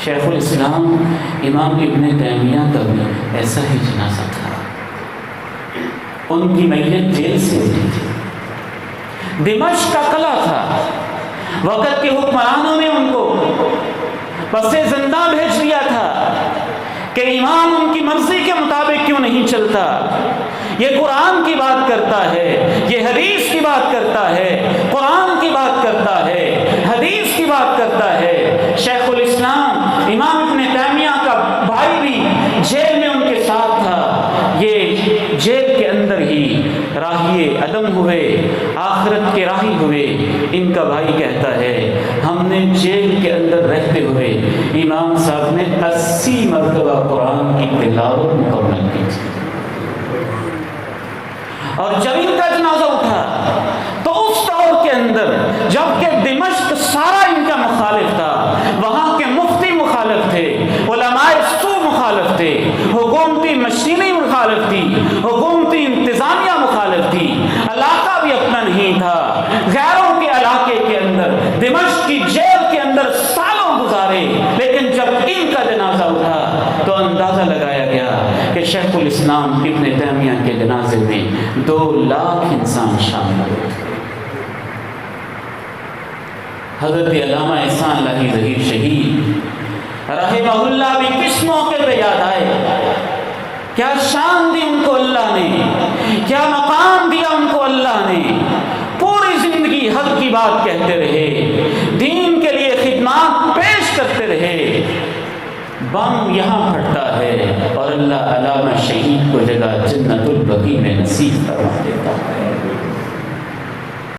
شیخ الاسلام امام ابن تیمیہ کا بھی ایسا ہی جنازہ تھا. ان کی میت جیل سے اٹھی تھی. دمشق کا قلعہ تھا. وقت کے حکمرانوں نے ان کو پس زندہ بھیج دیا تھا کہ امام ان کی مرضی کے مطابق کیوں نہیں چلتا. یہ قرآن کی بات کرتا ہے, یہ حدیث کی بات کرتا ہے, قرآن کی بات کرتا ہے, حدیث کی بات کرتا ہے. شیخ الاسلام امام ابن تیمیہ کا بھائی بھی جیل میں ان کے ساتھ تھا. یہ جیل کے اندر ہی راہی عدم ہوئے, آخرت کے راہی ہوئے. ان کا بھائی کہتا ہے ہم نے جیل کے اندر رہتے ہوئے امام صاحب نے 80 مرتبہ قرآن کی تلاوت مکمل کی تھی. اور جب ان کا جنازہ اٹھا تو اس دور کے اندر جبکہ دمشق سارا ان کا مخالف تھا, وہاں کے مفتی مخالف تھے, علماء سو مخالف تھے, حکومتی مشینری مخالف تھی, حکومتی انتظامیہ مخالف تھی, علاقہ بھی اپنا نہیں تھا, غیروں کے علاقے کے اندر دمشق کی جیل کے اندر سالوں گزارے. لیکن جب ان کا جنازہ اٹھا تو اندازہ لگایا گیا کہ شیخ الاسلام ابن تیمیہ کے جنازے میں 2 لاکھ انسان شامل ہوئے. حضرت علامہ احسان اللہ ظہیر شہید رحمہ اللہ بھی کس موقع پہ یاد آئے. کیا شان دی ان کو اللہ نے, کیا مقام دیا ان کو اللہ نے. پوری زندگی حق کی بات کہتے رہے, دین کے لیے خدمات پیش کرتے رہے. بم یہاں پھٹتا ہے اور اللہ علامہ شہید کو جگہ جنت البقیع میں نصیب فرما دیتا ہے.